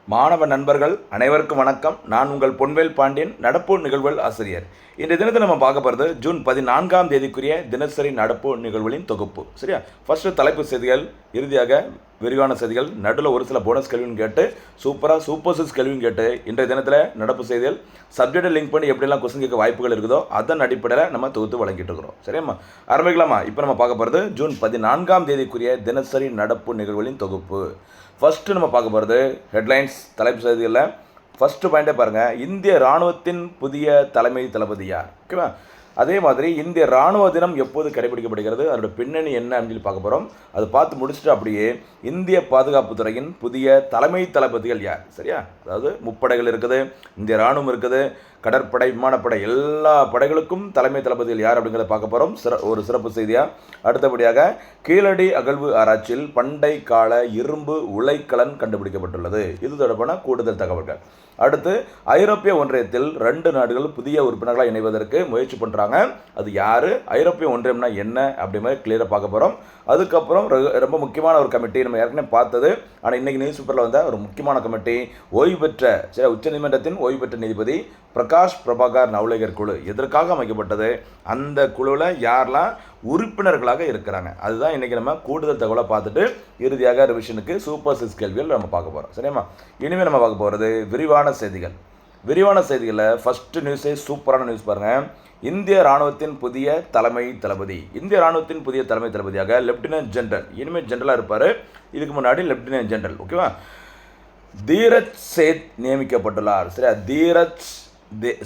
மாணவ நண்பர்கள் அனைவருக்கும் வணக்கம். நான் உங்கள் பொன்வேல் பாண்டியன், நடப்பு நிகழ்வுகள் ஆசிரியர். இன்றைய தினத்தை நம்ம பார்க்க போகிறது ஜூன் 14ஆம் தேதிக்குரிய தினசரி நடப்பு நிகழ்வுகளின் தொகுப்பு. சரியா? ஃபர்ஸ்ட் தலைப்பு செய்திகள், இறுதியாக விரிவான செய்திகள், நடுவில் ஒரு சில போனஸ் கேள்வின்னு கேட்டு சூப்பர் சிக்ஸ் கேள்வின்னு கேட்டு இன்றைய தினத்தில் நடப்பு செய்திகள் சப்ஜெக்டை லிங்க் பண்ணி எப்படிலாம் கொஸ்டின் கேட்க வாய்ப்புகள் இருக்குதோ அதன் அடிப்படையில் நம்ம தொகுத்து வழங்கிட்டு இருக்கிறோம். சரியாம்மா? ஆரம்பிக்கலாமா? இப்போ நம்ம பார்க்க போகிறது ஜூன் 14ஆம் தேதிக்குரிய தினசரி நடப்பு நிகழ்வுகளின் தொகுப்பு. ஃபஸ்ட்டு நம்ம பார்க்க போகிறது ஹெட்லைன்ஸ், தலைப்பு செய்திகளில் ஃபஸ்ட்டு பாயிண்டே பாருங்கள். இந்திய இராணுவத்தின் புதிய தலைமை தளபதி யார்? ஓகேவா? அதே மாதிரி இந்திய இராணுவ தினம் எப்போது கடைபிடிக்கப்படுகிறது, அதோட பின்னணி என்ன அப்படின்னு சொல்லி பார்க்க போகிறோம். அது பார்த்து முடிச்சுட்டு அப்படியே இந்திய பாதுகாப்புத்துறையின் புதிய தலைமை தளபதிகள் யார்? சரியா? அதாவது முப்படைகள் இருக்குது, இந்திய இராணுவம் இருக்குது, கடற்படை, விமானப்படை, எல்லா படைகளுக்கும் தலைமை தளபதிகள் யார் அப்படிங்கிறத பார்க்க போகிறோம். ஒரு சிறப்பு செய்தியாக. அடுத்தபடியாக கீழடி அகழ்வு ஆராய்ச்சியில் பண்டை கால இரும்பு உலைக்கலன் கண்டுபிடிக்கப்பட்டுள்ளது. இது தொடர்பான கூடுதல் தகவல்கள். அடுத்து ஐரோப்பிய ஒன்றியத்தில் 2 நாடுகள் புதிய உறுப்பினர்களாக இணைவதற்கு முயற்சி பண்ணுறாங்க. அது யார், ஐரோப்பிய ஒன்றியம்னா என்ன அப்படி மாதிரி கிளியராக பார்க்க போகிறோம். அதுக்கப்புறம் ரொம்ப முக்கியமான ஒரு கமிட்டி நம்ம ஏற்கனவே பார்த்தது, ஆனால் இன்றைக்கி நியூஸ் பேப்பரில் வந்த ஒரு முக்கியமான கமிட்டி, ஓய்வு பெற்ற உச்சநீதிமன்றத்தின் ஓய்வு பெற்ற நீதிபதி பிரகாஷ் பிரபாகர் நவ்லேகர் குழு எதற்காக அமைக்கப்பட்டது, அந்த குழுவில் யாரெல்லாம் உறுப்பினர்களாக இருக்கிறாங்க, அதுதான் இன்றைக்கி நம்ம கூடுதல் தகவலை பார்த்துட்டு இறுதியாக ரிவிஷனுக்கு சூப்பர் சிக்ஸ் கேள்விகள் நம்ம பார்க்க போகிறோம். சரியாம்மா? இனிமேல் நம்ம பார்க்க போகிறது விரிவான செய்திகள். விரிவான செய்திகளில் ஃபஸ்ட்டு நியூஸே சூப்பரான நியூஸ் பாருங்கள். இந்திய இராணுவத்தின் புதிய தலைமை தளபதி. இந்திய இராணுவத்தின் புதிய தலைமை தளபதியாக லெப்டினன்ட் ஜெனரல், இனிமேல் ஜெனரலாக இருப்பார், இதுக்கு முன்னாடி லெப்டினன்ட் ஜெனரல், ஓகேவா, தீரஜ் சேத் நியமிக்கப்பட்டுள்ளார். சரியா? தீரஜ்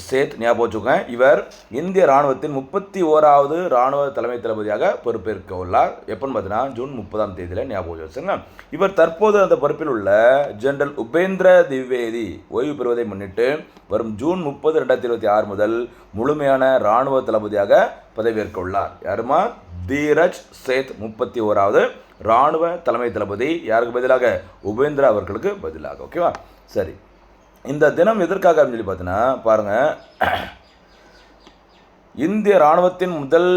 சேத் ஞாபகம் வச்சுக்கோங்க. இவர் இந்திய இராணுவத்தின் 31வது இராணுவ தலைமை தளபதியாக பொறுப்பேற்க உள்ளார். எப்போன்னு பார்த்தீங்கன்னா ஜூன் 30ஆம் தேதியில் ஞாபகம் வச்சுங்க. இவர் தற்போது அந்த பொறுப்பில் உள்ள ஜெனரல் உபேந்திர திவேதி ஓய்வு பெறுவதை முன்னிட்டு வரும் ஜூன் 30, 2026 முதல் முழுமையான இராணுவ தளபதியாக பதவியேற்க உள்ளார். யாருமா? தீரஜ் சேத் 31வது இராணுவ தலைமை தளபதி. யாருக்கு பதிலாக? உபேந்திரா அவர்களுக்கு பதிலாக. ஓகேவா? சரி, இந்த தினம் எதற்காக அப்படின்னு சொல்லி பார்த்தீங்கன்னா பாருங்கள், இந்திய இராணுவத்தின் முதல்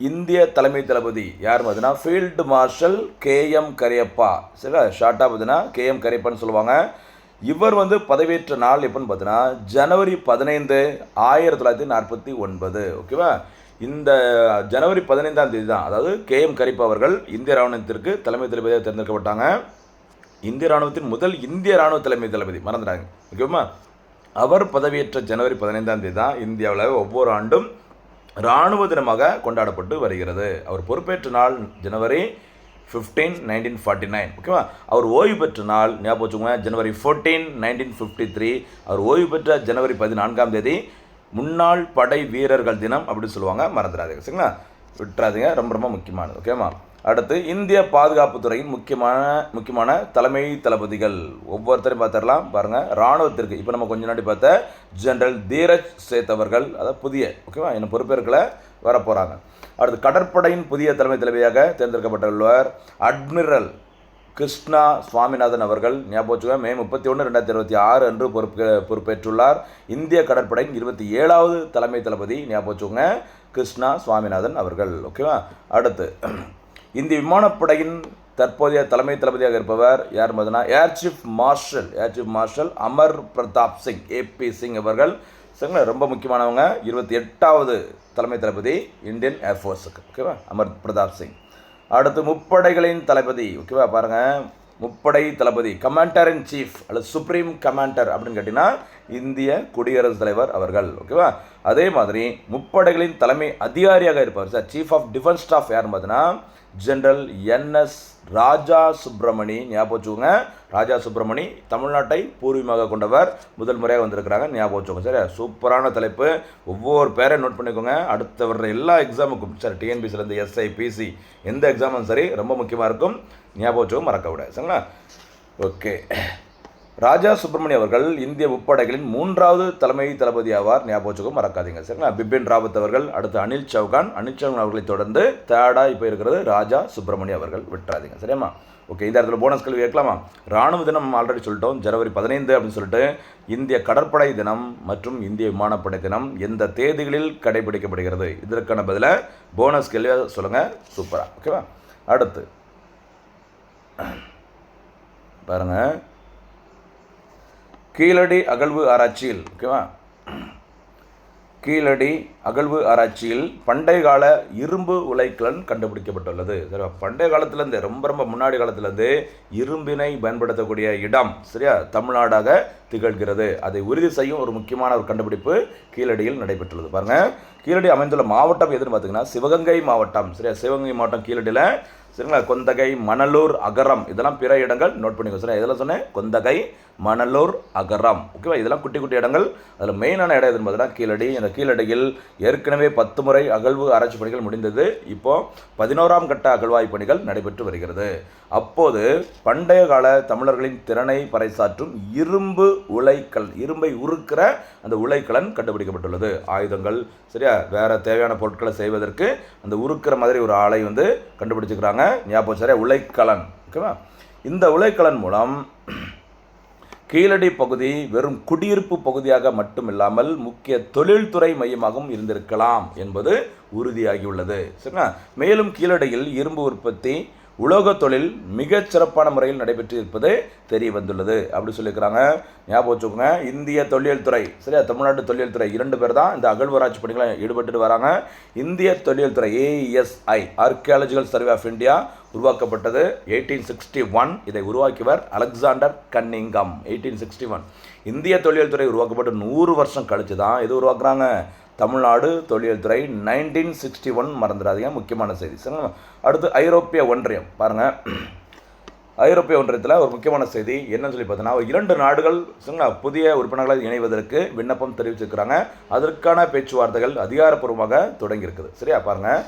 இந்திய தலைமை தளபதி யார் பார்த்தீங்கன்னா ஃபீல்டு மார்ஷல் KM கரியப்பா. சரிங்களா? ஷார்ட்டாக பார்த்தீங்கன்னா KM கரியப்பான்னு சொல்லுவாங்க. இவர் பதவியேற்ற நாள் எப்போன்னு பார்த்தீங்கன்னா ஜனவரி 15, 1949. ஓகேவா? இந்த ஜனவரி 15ஆம் தேதி தான், அதாவது KM கரியப்பா அவர்கள் இந்திய இராணுவத்திற்கு தலைமை தளபதியாக தேர்ந்தெடுக்கப்பட்டாங்க. இந்திய இராணுவத்தின் முதல் இந்திய இராணுவ தலைமை தளபதி, மறந்துடாங்க. ஓகேவா? அவர் பதவியேற்ற ஜனவரி 15ஆம் தேதி தான் இந்தியாவில் ஒவ்வொரு ஆண்டும் இராணுவ தினமாக கொண்டாடப்பட்டு வருகிறது. அவர் பொறுப்பேற்ற நாள் ஜனவரி 15, 1949. ஓகேவா? அவர் ஓய்வு பெற்ற நாள் ஞாபகம் வச்சுக்கோங்க, ஜனவரி 14, 1953. அவர் ஓய்வு பெற்ற ஜனவரி 14ஆம் தேதி முன்னாள் படை வீரர்கள் தினம் அப்படின்னு சொல்லுவாங்க. மறந்துடாதீங்க. சரிங்களா? விட்டுறாதீங்க, ரொம்ப ரொம்ப முக்கியமானது. ஓகேவா? அடுத்து இந்திய பாதுகாப்புத்துறையின் முக்கியமான தலைமை தளபதிகள் ஒவ்வொருத்தரையும் பார்த்துடலாம். பாருங்கள், இராணுவத்திற்கு இப்போ நம்ம கொஞ்ச நாட்டி பார்த்த ஜெனரல் தீரஜ் சேத் அவர்கள், அதாவது புதிய, ஓகேவா, இன்னும் பொறுப்பேற்களை வரப்போகிறாங்க. அடுத்து கடற்படையின் புதிய தலைமை தளபதியாக தேர்ந்தெடுக்கப்பட்டுள்ளவர் அட்மிரல் கிருஷ்ணா சுவாமிநாதன் அவர்கள். ஞாபகம் வச்சுக்கோங்க, மே 31, 2026 அன்று பொறுப்பேற்றுள்ளார். இந்திய கடற்படையின் 27வது தலைமை தளபதி. ஞாபகம் வச்சுக்கோங்க, கிருஷ்ணா சுவாமிநாதன் அவர்கள். ஓகேவா? அடுத்து இந்திய விமானப்படையின் தற்போதைய தலைமை தளபதியாக இருப்பவர் யார் பார்த்தீங்கன்னா air chief marshal Amar Pratap Singh AP Singh அவர்கள். சரிங்களா? ரொம்ப முக்கியமானவங்க. 28வது தலைமை தளபதி இந்தியன் ஏர்ஃபோர்ஸுக்கு. ஓகேவா? அமர் பிரதாப் சிங். அடுத்து முப்படைகளின் தளபதி. ஓகேவா? பாருங்கள், முப்படை தளபதி கமாண்டர் இன் சீஃப் அல்லது சுப்ரீம் கமாண்டர் அப்படின்னு கேட்டிங்கன்னா இந்திய குடியரசுத் தலைவர் அவர்கள். ஓகேவா? அதே மாதிரி முப்படைகளின் தலைமை அதிகாரியாக இருப்பார் sir, chief of defence staff யாருன்னு பார்த்தீங்கன்னா ஜெனரல் NS ராஜா சுப்பிரமணி. ஞாபகம் வச்சுக்கோங்க, ராஜா சுப்பிரமணி தமிழ்நாட்டை பூர்வீகமாக கொண்டவர், முதல் முறையாக வந்திருக்கிறாங்க. ஞாபகம் வச்சுக்கோங்க. சரி, சூப்பரான தலைப்பு. ஒவ்வொரு பேரை நோட் பண்ணிக்கோங்க. அடுத்த வர்ற எல்லா எக்ஸாமுக்கும் சார், TNPSலேருந்து SI PC எந்த எக்ஸாமும் சரி ரொம்ப முக்கியமாக இருக்கும். ஞாபகம் வச்சுக்கோங்க, மறக்க விட. சரிங்களா? ஓகே, ராஜா சுப்பிரமணியம் அவர்கள் இந்திய முப்படைகளின் 3வது தலைமை தளபதி ஆவார். ஞாபகம் வச்சுக்கோங்க, மறக்காதீங்க. சரிங்களா? பிபின் ராவத் அவர்கள். அடுத்து அனில் சௌகான் அவர்களை தொடர்ந்து தேர்டாக இப்போ இருக்கிறது ராஜா சுப்பிரமணியம் அவர்கள். விட்டுறாதீங்க. சரியாம்மா? ஓகே, இந்த இடத்துல போனஸ் கேள்வி கேட்கலாமா? இராணுவ தினம் ஆல்ரெடி சொல்லிட்டோம், ஜனவரி 15 அப்படின்னு சொல்லிட்டு. இந்திய கடற்படை தினம் மற்றும் இந்திய விமானப்படை தினம் எந்த தேதிகளில் கடைபிடிக்கப்படுகிறது? இதற்கான பதில போனஸ் கேள்வியாக சொல்லுங்கள். சூப்பராக. ஓகேவா? அடுத்து பாருங்கள், கீழடி அகழ்வு ஆராய்ச்சியில் ஓகேவா, கீழடி அகழ்வு ஆராய்ச்சியில் பண்டைய கால இரும்பு உலைக்கலன் கண்டுபிடிக்கப்பட்டுள்ளது. சரியா, பண்டைய காலத்திலேருந்து ரொம்ப முன்னாடி காலத்திலேருந்து இரும்பினை பயன்படுத்தக்கூடிய இடம் சரியா தமிழ்நாடாக திகழ்கிறது. அதை உறுதி செய்யும் ஒரு முக்கியமான ஒரு கண்டுபிடிப்பு கீழடியில் நடைபெற்றுள்ளது. பாருங்க, கீழடி அமைந்துள்ள மாவட்டம் எதுன்னு பார்த்தீங்கன்னா சிவகங்கை மாவட்டம். சரியா, சிவகங்கை மாவட்டம் கீழடியில் சரிங்களா. கொந்தகை, மணலூர், அகரம் இதெல்லாம் பிற இடங்கள் நோட் பண்ணிக்கோ. சரியா, இதெல்லாம் சொன்னேன் கொந்தகை, மணலூர், அகரம் ஓகேவா. இதெல்லாம் குட்டி குட்டி இடங்கள். அதில் மெயினான இடம் எதுன்னு பார்த்தீங்கன்னா கீழடி. இந்த கீழடியில் ஏற்கனவே 10 முறை அகழ்வு ஆராய்ச்சி பணிகள் முடிந்தது. இப்போ 11ஆம் கட்ட அகழ்வாய்வு பணிகள் நடைபெற்று வருகிறது. அப்போது பண்டைய கால தமிழர்களின் திறனை பறைசாற்றும் இரும்பு உலைக்கல், இரும்பை உருக்கிற அந்த உலைக்கலன் கண்டுபிடிக்கப்பட்டுள்ளது. ஆயுதங்கள் சரியா, வேற தேவையான பொருட்களை செய்வதற்கு அந்த உருக்கிற மாதிரி ஒரு ஆலை கண்டுபிடிச்சிக்கிறாங்க. ஞாபகம் சரியா, உலைக்கலன் ஓகேவா. இந்த உலைக்கலன் மூலம் கீழடி பகுதி வெறும் குடியிருப்பு பகுதியாக மட்டுமில்லாமல் முக்கிய தொழில்துறை மையமாகவும் இருந்திருக்கலாம் என்பது உறுதியாகியுள்ளது. சரிங்களா. மேலும் கீழடியில் இரும்பு உற்பத்தி, உலோக தொழில் மிகச் சிறப்பான முறையில் நடைபெற்று இருப்பது தெரிய வந்துள்ளது அப்படி சொல்லியிருக்கிறாங்க. ஞாபகம் வச்சுக்கோங்க, இந்திய தொல்லியல் துறை சரியா, தமிழ்நாடு தொல்லியல் துறை 2 பேர் தான் இந்த அகழ்வாராய்ச்சி பணிகளை ஈடுபட்டு வராங்க. இந்திய தொல்லியல் துறை ASI archaeological survey of India உருவாக்கப்பட்டது 1861. இதை உருவாக்கியவர் அலெக்சாண்டர் கன்னிங்கம் 1861. இந்திய தொல்லியல் துறை உருவாக்கப்பட்டு 100 வருஷம் கழிச்சு தான் இது உருவாக்குறாங்க தமிழ்நாடு தொல்லியல் துறை 1961. மறந்துடாதீங்க, முக்கியமான செய்தி. சரிங்களா. அடுத்து ஐரோப்பிய ஒன்றியம் பாருங்கள். ஐரோப்பிய ஒன்றியத்தில் ஒரு முக்கியமான செய்தி என்னன்னு சொல்லி பார்த்தீங்கன்னா 2 நாடுகள் சரிங்களா புதிய உறுப்பினர்களை இணைவதற்கு விண்ணப்பம் தெரிவிச்சிருக்கிறாங்க. அதற்கான பேச்சுவார்த்தைகள் அதிகாரப்பூர்வமாக தொடங்கியிருக்குது. சரியா, பாருங்கள்.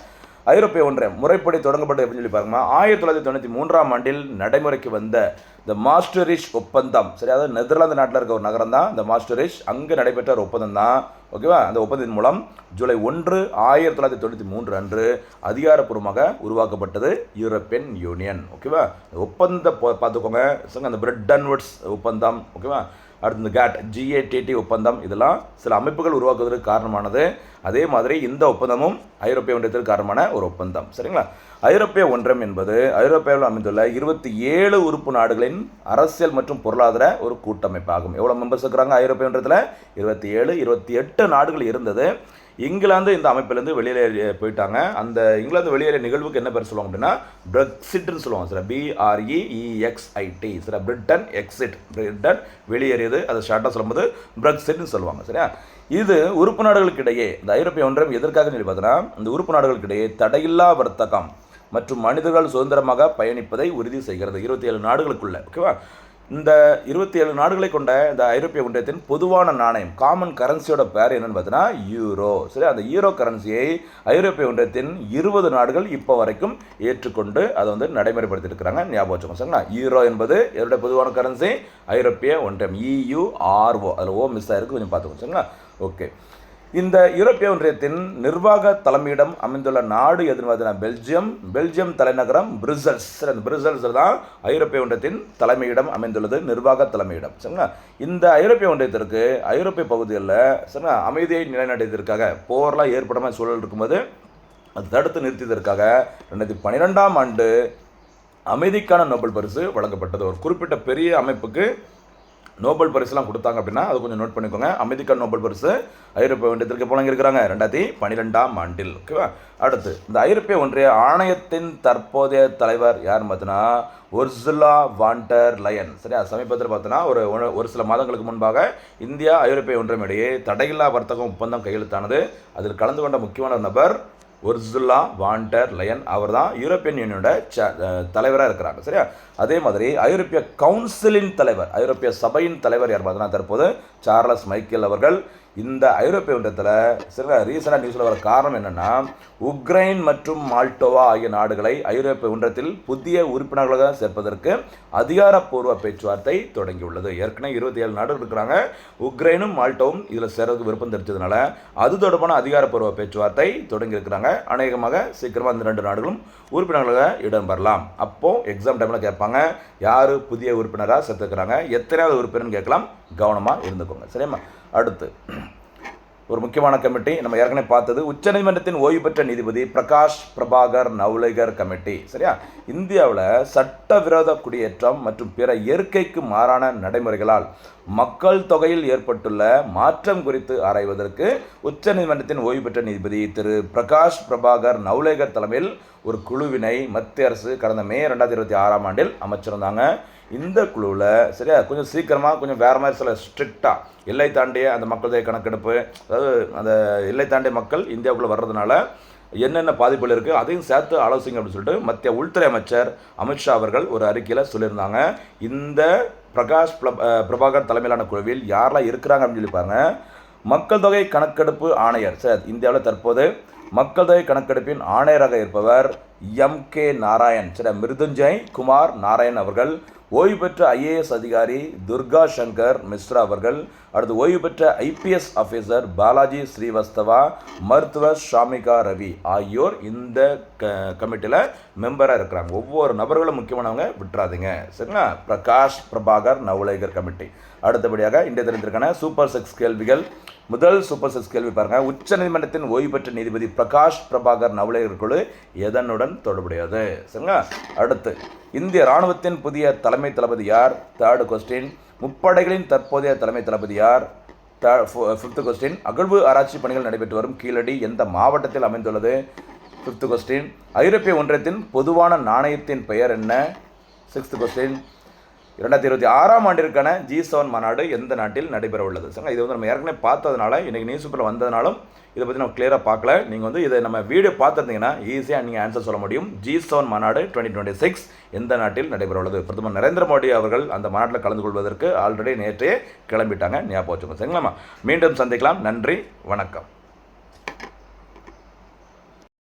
ஐரோப்பிய ஒன்றியம் முறைப்படி தொடங்கப்பட்டது அப்படின்னு சொல்லி பாருங்க. 1993ஆம் ஆண்டில் நடைமுறைக்கு வந்த இந்த மாஸ்டரிஷ் ஒப்பந்தம் சரி, அதாவது நெதர்லாந்து நாட்டில் இருக்க ஒரு நகரம் தான் இந்த மாஸ்டரிஷ். அங்கு நடைபெற்ற ஒரு ஒப்பந்தம் தான் ஓகேவா. அந்த ஒப்பந்தத்தின் மூலம் ஜூலை 1, 1993 அன்று அதிகாரப்பூர்வமாக உருவாக்கப்பட்டது யூரோப்பியன் யூனியன் ஓகேவா. ஒப்பந்தம் பார்த்துக்கோங்க. அந்த பிரெட்டன் வுட்ஸ் ஒப்பந்தம் ஓகேவா. அடுத்து இந்த GATT ஒப்பந்தம் இதெல்லாம் சில அமைப்புகள் உருவாக்குவதற்கு காரணமானது. அதே மாதிரி இந்த ஒப்பந்தமும் ஐரோப்பிய ஒன்றியத்திற்கு காரணமான ஒரு ஒப்பந்தம். சரிங்களா. ஐரோப்பிய ஒன்றியம் என்பது ஐரோப்பியாவில் அமைந்துள்ள 27 உறுப்பு நாடுகளின் அரசியல் மற்றும் பொருளாதார ஒரு கூட்டமைப்பாகும். எவ்வளோ மெம்பர்ஸ் இருக்கிறாங்க ஐரோப்பிய ஒன்றியத்தில்? 27, 28 நாடுகள் இருந்தது. இங்கிலாந்து இந்த அமைப்பிலேருந்து வெளியேறி போயிட்டாங்க. அந்த இங்கிலாந்து வெளியேறிய நிகழ்வுக்கு என்ன பேர் சொல்லுவாங்க அப்படின்னா பிரெக்சிட்னு சொல்லுவாங்க. Sir BREXIT sir, Britain exit, Britain வெளியேறியது. அதை ஷார்ட்டாக சொல்லும்போது பிரெக்சிட்னு சொல்லுவாங்க. சரியா. இது உறுப்பு நாடுகளுக்கு இடையே இந்த ஐரோப்பிய ஒன்றியம் எதற்காக சொல்லி பார்த்தோன்னா இந்த உறுப்பு நாடுகளுக்கு இடையே தடையில்லா வர்த்தகம் மற்றும் மனிதர்கள் சுதந்திரமாக பயணிப்பதை உறுதி செய்கிறது. 27 நாடுகளுக்குள்ள ஓகேவா. இந்த 27 நாடுகளை கொண்ட இந்த ஐரோப்பிய ஒன்றியத்தின் பொதுவான நாணயம் காமன் கரன்சியோட பேர் என்னன்னு பார்த்தீங்கன்னா யூரோ. சரி, அந்த யூரோ கரன்சியை ஐரோப்பிய ஒன்றியத்தின் 20 நாடுகள் இப்போ வரைக்கும் ஏற்றுக்கொண்டு அதை நடைமுறைப்படுத்தியிருக்கிறாங்க. ஞாபகம் வச்சுக்கோங்க. சரிங்களா. யூரோ என்பது என்னுடைய பொதுவான கரன்சி ஐரோப்பிய ஒன்றியம் EURO. அதில் ஓ மிஸ் ஆயிருக்கு, கொஞ்சம் பார்த்துக்கோங்க. சரிங்களா. ஓகே. இந்த யூரோப்பிய ஒன்றியத்தின் நிர்வாக தலைமையிடம் அமைந்துள்ள நாடு எதுன்னு பார்த்தீங்கன்னா பெல்ஜியம். பெல்ஜியம் தலைநகரம் பிரிசல்ஸ். அந்த பிரிசல்ஸ் தான் ஐரோப்பிய ஒன்றியத்தின் தலைமையிடம் அமைந்துள்ளது, நிர்வாக தலைமையிடம். சரிங்களா. இந்த ஐரோப்பிய ஒன்றியத்திற்கு ஐரோப்பிய பகுதிகளில் சரிங்களா அமைதியை நிலைநாட்டியதற்காக போர்லாம் ஏற்படாமல் சூழல் இருக்கும்போது அது தடுத்து நிறுத்தியதற்காக 2012ஆம் ஆண்டு அமைதிக்கான நோபல் பரிசு வழங்கப்பட்டது. ஒரு குறிப்பிட்ட பெரிய அமைப்புக்கு நோபல் பரிசுலாம் கொடுத்தாங்க அப்படின்னா அது கொஞ்சம் நோட் பண்ணிக்கோங்க. அமைதிக்கான நோபல் பரிசு ஐரோப்பிய ஒன்றியத்திற்கு வழங்கியிருக்கிறாங்க 2012ஆம் ஆண்டில் ஓகேவா. அடுத்து இந்த ஐரோப்பிய ஒன்றிய ஆணையத்தின் தற்போதைய தலைவர் யாருன்னு பார்த்தீங்கன்னா உர்சுலா வான் டெர் லயன். சரியா. சமீபத்தில் பார்த்தோன்னா ஒரு சில மாதங்களுக்கு முன்பாக இந்தியா ஐரோப்பிய ஒன்றியம் இடையே தடையில்லா வர்த்தகம் ஒப்பந்தம் கையெழுத்தானது. அதில் கலந்து கொண்ட முக்கியமான நபர் உர்சுலா வான் டெர் லயன். அவர் தான் யூரோப்பியன் யூனியனோட தலைவராக இருக்கிறாங்க. சரியா. அதே மாதிரி ஐரோப்பிய கவுன்சிலின் தலைவர், ஐரோப்பிய சபையின் தலைவர் யார் பார்த்தீங்கன்னா தற்போது சார்லஸ் மைக்கேல் அவர்கள். இந்த ஐரோப்பிய ஒன்றியத்தில் சில ரீசனாக நியூஸில் வர காரணம் என்னென்னா உக்ரைன் மற்றும் மால்டோவா ஆகிய நாடுகளை ஐரோப்பிய ஒன்றியத்தில் புதிய உறுப்பினர்களாக சேர்ப்பதற்கு அதிகாரப்பூர்வ பேச்சுவார்த்தை தொடங்கியுள்ளது. ஏற்கனவே 27 நாடுகள் இருக்கிறாங்க. உக்ரைனும் மால்டோவும் இதில் சேர்றதுக்கு விருப்பம் தெரிஞ்சதுனால அது தொடர்பான அதிகாரப்பூர்வ பேச்சுவார்த்தை தொடங்கியிருக்கிறாங்க. அநேகமாக சீக்கிரமாக இந்த 2 நாடுகளும் உறுப்பினர்களாக இடம் பெறலாம். அப்போது எக்ஸாம் டைமில் கேட்பாங்க யார் புதிய உறுப்பினராக சேர்த்துக்கிறாங்க, எத்தனையாவது உறுப்பினர்னு கேட்கலாம். கவனமாக இருந்துக்கோங்க. சரியாம்மா. அடுத்து ஒரு முக்கியமான கமிட்டி நம்ம ஏற்கனவே பார்த்தது. உச்சநீதிமன்றத்தின் ஓய்வு பெற்ற நீதிபதி பிரகாஷ் பிரபாகர் நவுலேகர் கமிட்டி. சரியா? இந்தியாவில் சட்டவிரோத குடியேற்றம் மற்றும் பிற இயற்கைக்கு மாறான நடைமுறைகளால் மக்கள் தொகையில் ஏற்பட்டுள்ள மாற்றம் குறித்து ஆராய்வதற்கு உச்சநீதிமன்றத்தின் ஓய்வு பெற்ற நீதிபதி திரு பிரகாஷ் பிரபாகர் நவுலேகர் தலைமையில் ஒரு குழுவினை மத்திய அரசு கடந்த மே 2026 அமைச்சிருந்தாங்க. இந்த குழுவில் சரியா கொஞ்சம் சீக்கிரமாக கொஞ்சம் வேறு மாதிரி சில ஸ்ட்ரிக்டாக எல்லை தாண்டிய அந்த மக்கள் தொகை கணக்கெடுப்பு, அதாவது அந்த எல்லை தாண்டிய மக்கள் இந்தியாவுக்குள்ளே வர்றதுனால என்னென்ன பாதிப்புகள் இருக்குது அதையும் சேர்த்து ஆலோசிங்க அப்படின்னு சொல்லிட்டு மத்திய உள்துறை அமைச்சர் அமித்ஷா அவர்கள் ஒரு அறிக்கையில் சொல்லியிருந்தாங்க. இந்த பிரகாஷ் பிரபாகர் தலைமையிலான குழுவில் யாரெல்லாம் இருக்கிறாங்க அப்படின்னு சொல்லி பாருங்க. மக்கள் தொகை கணக்கெடுப்பு ஆணையர், சரி, இந்தியாவில் தற்போது மக்கள் தொகை கணக்கெடுப்பின் ஆணையராக இருப்பவர் MK நாராயண், சரி, மிருதுஞ்சய் குமார் நாராயண் அவர்கள். ஓய்வு பெற்ற IAS அதிகாரி துர்கா சங்கர் மிஸ்ரா அவர்கள். அடுத்து ஓய்வு பெற்ற IPS ஆஃபீஸர் பாலாஜி ஸ்ரீவஸ்தவா, மருத்துவர் ஷாமிகா ரவி ஆகியோர் இந்த கமிட்டியில் மெம்பராக இருக்கிறாங்க. ஒவ்வொரு நபர்களும் முக்கியமானவங்க, விட்டுறாதீங்க. சரிங்களா? பிரகாஷ் பிரபாகர் நவுலேகர் கமிட்டி. அடுத்தபடியாக இன்றைய தினத்திற்கான சூப்பர் 6 கேள்விகள். முதல் சூப்பர் 6 கேள்வி பாருங்க. உச்சநீதிமன்றத்தின் ஓய்வு பெற்ற நீதிபதி பிரகாஷ் பிரபாகர் நவுலேகர் குழு எதனுடன் தொடர்புடையது? சரிங்களா? அடுத்து இந்திய இராணுவத்தின் புதிய தலைமை தளபதி யார்? 3rd question. முப்படைகளின் தற்போதைய தலைமை தளபதி யார்? 5th question. அகழ்வு ஆராய்ச்சி பணிகள் நடைபெற்று வரும் கீழடி எந்த மாவட்டத்தில் அமைந்துள்ளது? 5th question. ஐரோப்பிய ஒன்றியத்தின் பொதுவான நாணயத்தின் பெயர் என்ன? 6th question. 2026 G7 மாநாடு எந்த நாட்டில் நடைபெற உள்ளது? இது வந்து நம்ம ஏற்கனவே பார்த்ததுனால இன்றைக்கி நியூஸ் பேப்பரில் வந்ததுனாலும் இதை பற்றி நம்ம கிளியராக பார்க்கல. நீங்கள் இதை நம்ம வீடியோ பார்த்துருந்தீங்கன்னா ஈஸியாக நீங்கள் ஆன்சர் சொல்ல முடியும். G7 மாநாடு 2026 எந்த நாட்டில் நடைபெற உள்ளது? பிரதமர் நரேந்திர மோடி அவர்கள் அந்த மாநாட்டில் கலந்து கொள்வதற்கு ஆல்ரெடி நேற்றே கிளம்பிட்டாங்க, ஞாபகம் வச்சுக்கோங்க. சரிங்களாம்மா? மீண்டும் சந்திக்கலாம். நன்றி, வணக்கம்.